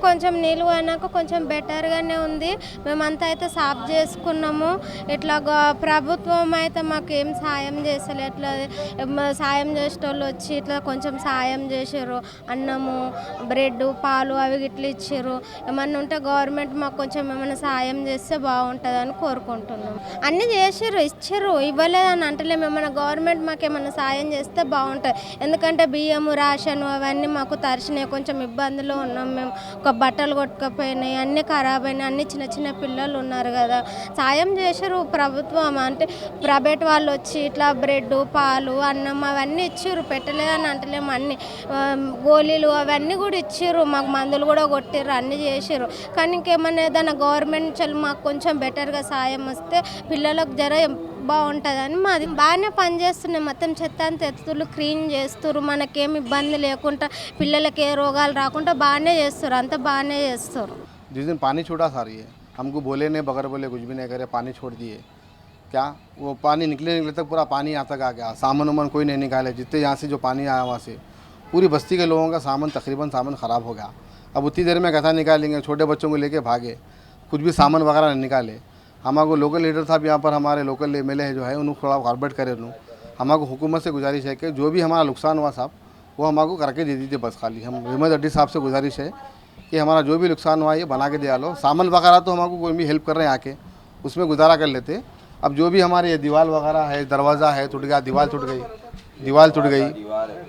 కొంచెం నీళ్ళు అయినాక కొంచెం బెటర్గానే ఉంది. మేమంతా అయితే సాఫ్ చేసుకున్నాము. ఇట్లా ప్రభుత్వం అయితే మాకు ఏం సాయం చేస్తలే. ఇట్లా సాయం చేసేటోళ్ళు వచ్చి ఇట్లా కొంచెం సాయం చేసారు. అన్నము, బ్రెడ్, పాలు అవి ఇట్లా ఇచ్చారు. ఏమన్నా ఉంటే గవర్నమెంట్ మాకు కొంచెం ఏమైనా సాయం చేస్తే బాగుంటుందని కోరుకుంటున్నాం. అన్నీ చేసారు, ఇచ్చారు, ఇవ్వలేదని అంటలేము. ఏమైనా గవర్నమెంట్ మాకు ఏమైనా సాయం చేస్తే బాగుంటుంది. ఎందుకంటే బియ్యము, రేషన్ అవన్నీ మాకు తరిచినాయి. కొంచెం ఇబ్బందులు ఉన్నాం మేము. ఒక బట్టలు కొట్టుకపోయినాయి, అన్నీ ఖరాబ్ అయినాయి. అన్ని చిన్న చిన్న పిల్లలు ఉన్నారు కదా. సాయం చేశారు ప్రభుత్వం. అంటే ప్రైవేట్ వాళ్ళు వచ్చి ఇట్లా బ్రెడ్, పాలు, అన్నం అవన్నీ ఇచ్చారు. పెట్టలేదని అంటలేము. అన్ని గోళీలు అవన్నీ కూడా ఇచ్చారు. మాకు మందులు కూడా కొట్టారు, అన్నీ చేసారు. కానీ ఇంకేమన్నా ఏదైనా గవర్నమెంట్ మాకు కొంచెం బెటర్గా సాయం వస్తే పిల్లలకు జర బాగుంటుందని మాది. బాగానే పనిచేస్తున్నాయి. మొత్తం చెత్త అంతా ఎత్తులు క్లీన్ చేస్తారు. మనకేం ఇబ్బంది లేకుండా పిల్లలకి ఏ రోగాలు రాకుండా బాగానే చేస్తారు. అంతా బాగానే చేస్తారు. जिस दिन पानी छोड़ा सर ये हमको बोले नहीं, बगैर बोले कुछ भी नहीं करे, पानी छोड़ दिए। क्या वो पानी निकले तक पूरा पानी यहाँ तक आ गया। सामान वामान कोई नहीं निकाले। जितने यहाँ से जो पानी आया वहाँ से पूरी बस्ती के लोगों का तकरीबन सामान ख़राब हो गया। अब उतनी देर में गथा निकालेंगे, छोटे बच्चों को लेके भागे, कुछ भी सामान वगैरह नहीं निकाले। हमारे लोकल लीडर साहब यहाँ पर हमारे लोकल MLA जो है उन्होंने थोड़ा कॉर्पोरेट करे। हमारे हुकूमत से गुजारिश है कि जो भी हमारा नुकसान हुआ साहब वो हमारे करके दे दीजिए बस। खाली हम रहमत अड्डी साहब से गुजारिश है कि हमारा जो भी नुकसान हुआ ये बना के दिया लो। सामान वगैरह तो हमारे कोई भी हेल्प कर रहे हैं आके, उसमें गुजारा कर लेते। अब जो भी हमारे ये दीवार वगैरह है, दरवाज़ा है टूट गया, दीवार टूट गई,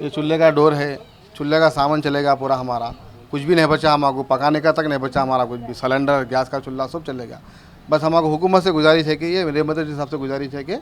ये चूल्हे का डोर है, चूल्हे का सामान चलेगा पूरा हमारा। कुछ भी नहीं बचा हमारे को, पकाने का तक नहीं बचा हमारा कुछ भी। सिलेंडर, गैस का चूल्हा सब चलेगा। बस हमारे हुकूमत से गुजारिश है कि ये रहमत अड्डी साहब से गुजारिश है कि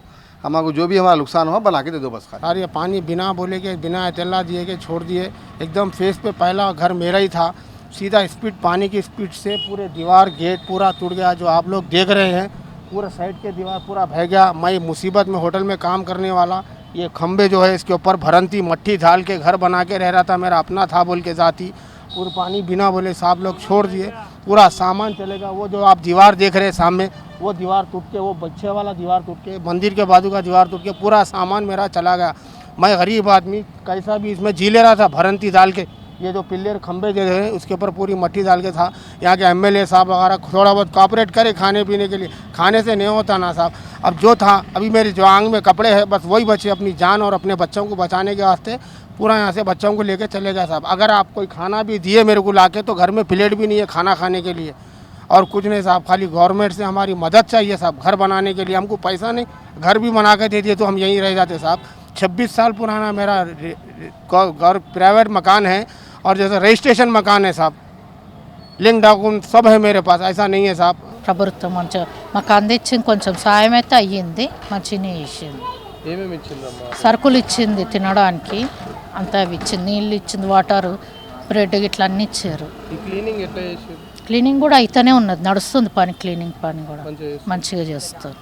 हमारे जो भी हमारा नुकसान हुआ बना के दे दो बस। यार ये पानी बिना बोले के, बिना इतला दिए के छोड़ दिए। एकदम फेस पे पहला घर मेरा ही था। सीधा स्पीड, पानी की स्पीड से पूरे दीवार, गेट पूरा टूट गया। जो आप लोग देख रहे हैं पूरा साइड के दीवार पूरा बह गया। मैं मुसीबत में होटल में काम करने वाला, ये खंबे जो है इसके ऊपर भरंती मट्टी डाल के घर बना के रह रहा था। मेरा अपना था बोल के जाती। पूरा पानी बिना बोले साहब लोग छोड़ दिए। पूरा सामान चलेगा। वो जो आप दीवार देख रहे हैं सामने, वो दीवार टूट के, वो बच्चे वाला दीवार टूट के, मंदिर के बाजू का दीवार टूट के पूरा सामान मेरा चला गया। मैं गरीब आदमी कैसा भी इसमें जी ले रहा था भरंती डाल के। ये जो पिल्लर खंबे जो है उसके ऊपर पूरी मट्टी डाल के था। यहाँ के MLA साहब वगैरह थोड़ा बहुत कॉपरेट करे खाने पीने के लिए, खाने से नहीं होता ना साहब। अब जो था अभी मेरे जो आंग में कपड़े हैं बस वही बचे। अपनी जान और अपने बच्चों को बचाने के वास्ते पूरा यहाँ से बच्चों को लेके चले गया साहब। अगर आप कोई खाना भी दिए मेरे को लाके तो घर में प्लेट भी नहीं है खाना खाने के लिए और कुछ नहीं साहब। खाली गवर्नमेंट से हमारी मदद चाहिए साहब घर बनाने के लिए। हमको पैसा नहीं, घर भी बना के दे दिए तो हम यहीं रह जाते साहब। 26 साल पुराना मेरा प्राइवेट मकान है और जैसे रजिस्ट्रेशन मकान है साहब। लिंक डॉक्यूमेंट सब है मेरे पास, ऐसा नहीं है साहब। ప్రభుత్వం మంచిగా మాకు అందించింది, కొంచెం సాయం అయితే అయ్యింది, మంచిగానే ఇచ్చింది. సరుకులు ఇచ్చింది, తినడానికి అంతా ఇచ్చింది, నీళ్ళు ఇచ్చింది, వాటర్, బ్రెడ్ ఇట్లా అన్నీ ఇచ్చారు. క్లీనింగ్ కూడా అయితేనే ఉన్నది, నడుస్తుంది పని. క్లీనింగ్ పని కూడా మంచిగా చేస్తారు.